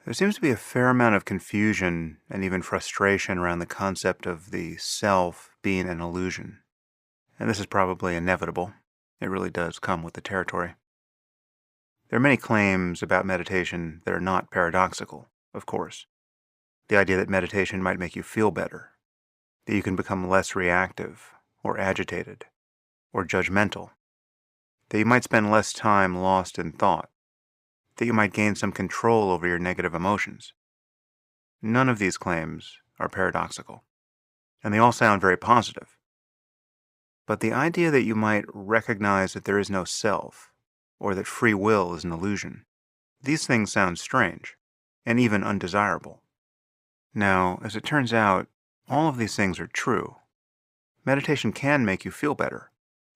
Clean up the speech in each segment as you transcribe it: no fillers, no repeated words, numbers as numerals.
There seems to be a fair amount of confusion and even frustration around the concept of the self being an illusion. And this is probably inevitable. It really does come with the territory. There are many claims about meditation that are not paradoxical, of course. The idea that meditation might make you feel better, that you can become less reactive or agitated or judgmental, that you might spend less time lost in thought, that you might gain some control over your negative emotions. None of these claims are paradoxical, and they all sound very positive. But the idea that you might recognize that there is no self, or that free will is an illusion, these things sound strange, and even undesirable. Now, as it turns out, all of these things are true. Meditation can make you feel better,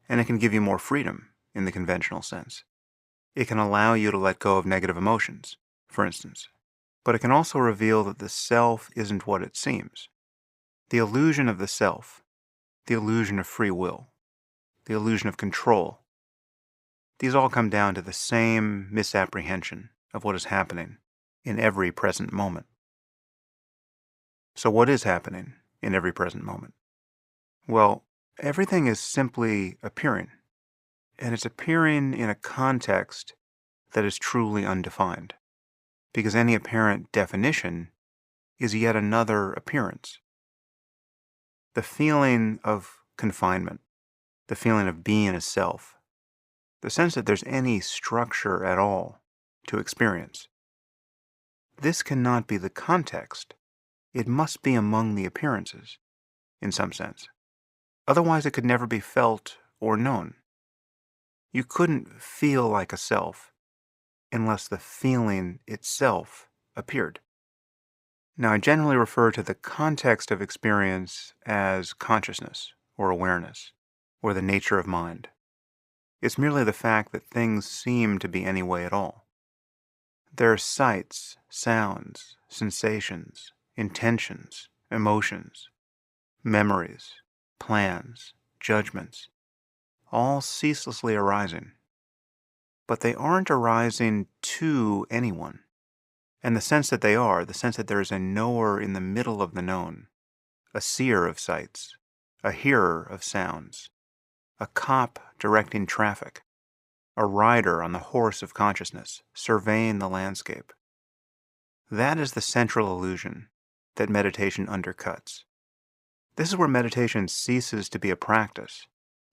and it can give you more freedom in the conventional sense. It can allow you to let go of negative emotions, for instance. But it can also reveal that the self isn't what it seems. The illusion of the self, the illusion of free will, the illusion of control, these all come down to the same misapprehension of what is happening in every present moment. So what is happening in every present moment? Well, everything is simply appearing, and it's appearing in a context that is truly undefined, because any apparent definition is yet another appearance. The feeling of confinement, the feeling of being a self, the sense that there's any structure at all to experience. This cannot be the context. It must be among the appearances, in some sense. Otherwise, it could never be felt or known. You couldn't feel like a self unless the feeling itself appeared. Now, I generally refer to the context of experience as consciousness or awareness or the nature of mind. It's merely the fact that things seem to be any way at all. There are sights, sounds, sensations, intentions, emotions, memories, plans, judgments, all ceaselessly arising. But they aren't arising to anyone. And the sense that they are, the sense that there is a knower in the middle of the known, a seer of sights, a hearer of sounds, a cop directing traffic, a rider on the horse of consciousness, surveying the landscape. That is the central illusion that meditation undercuts. This is where meditation ceases to be a practice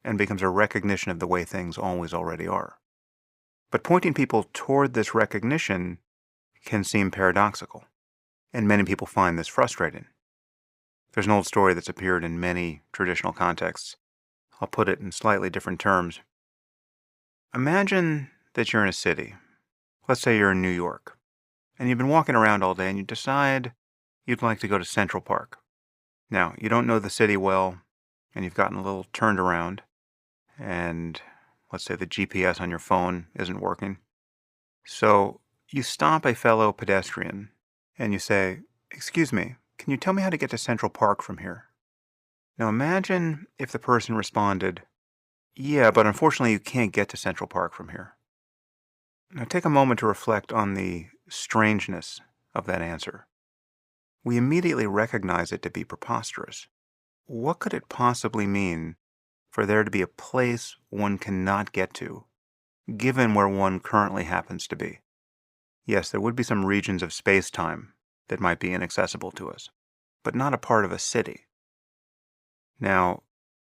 and becomes a recognition of the way things always already are. But pointing people toward this recognition can seem paradoxical, and many people find this frustrating. There's an old story that's appeared in many traditional contexts. I'll put it in slightly different terms. Imagine that you're in a city. Let's say you're in New York, and you've been walking around all day and you decide you'd like to go to Central Park. Now, you don't know the city well, and you've gotten a little turned around, and let's say the GPS on your phone isn't working. So you stop a fellow pedestrian and you say, "Excuse me, can you tell me how to get to Central Park from here?" Now imagine if the person responded, "Yeah, but unfortunately you can't get to Central Park from here." Now take a moment to reflect on the strangeness of that answer. We immediately recognize it to be preposterous. What could it possibly mean for there to be a place one cannot get to, given where one currently happens to be? Yes, there would be some regions of space-time that might be inaccessible to us, but not a part of a city. Now,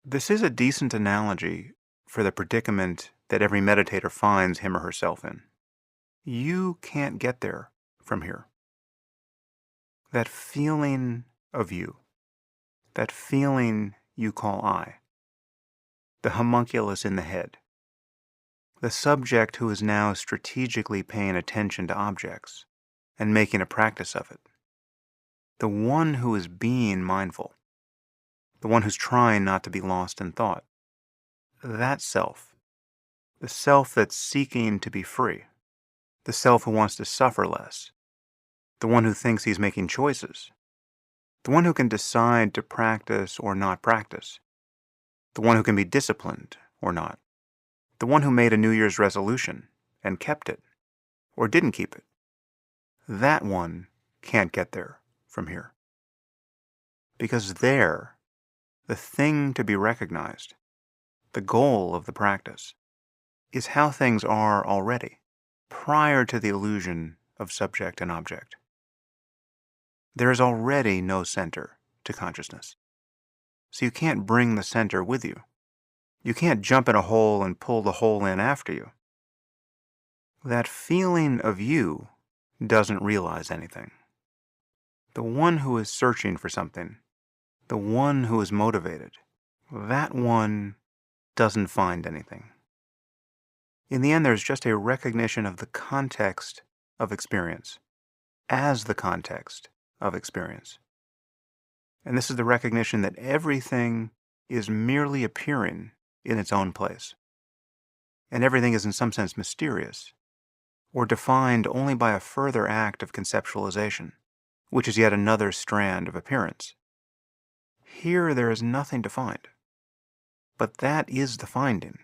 this is a decent analogy for the predicament that every meditator finds him or herself in. You can't get there from here. That feeling of you, that feeling you call I, the homunculus in the head, the subject who is now strategically paying attention to objects and making a practice of it, the one who is being mindful, the one who's trying not to be lost in thought, that self, the self that's seeking to be free, the self who wants to suffer less, the one who thinks he's making choices, the one who can decide to practice or not practice, the one who can be disciplined or not, the one who made a New Year's resolution and kept it, or didn't keep it. that one can't get there from here. Because there, the thing to be recognized, the goal of the practice, is how things are already, prior to the illusion of subject and object. There is already no center to consciousness. So you can't bring the center with you. You can't jump in a hole and pull the hole in after you. That feeling of you doesn't realize anything. The one who is searching for something, the one who is motivated, that one doesn't find anything. In the end, there's just a recognition of the context of experience as the context of experience. And this is the recognition that everything is merely appearing in its own place. And everything is in some sense mysterious, or defined only by a further act of conceptualization, which is yet another strand of appearance. Here there is nothing to find. But that is the finding.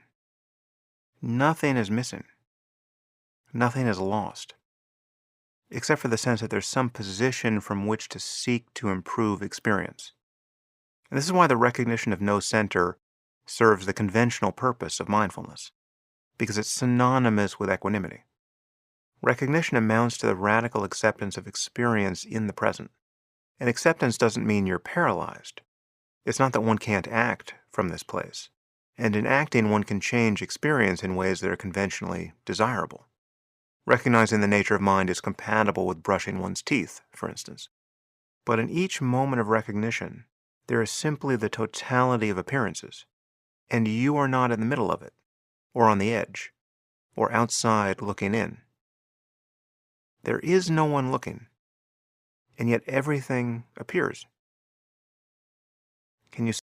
Nothing is missing. Nothing is lost. Except for the sense that there's some position from which to seek to improve experience. And this is why the recognition of no center serves the conventional purpose of mindfulness, because it's synonymous with equanimity. Recognition amounts to the radical acceptance of experience in the present. And acceptance doesn't mean you're paralyzed. It's not that one can't act from this place. And in acting, one can change experience in ways that are conventionally desirable. Recognizing the nature of mind is compatible with brushing one's teeth, for instance. But in each moment of recognition, there is simply the totality of appearances, and you are not in the middle of it, or on the edge, or outside looking in. There is no one looking, and yet everything appears. Can you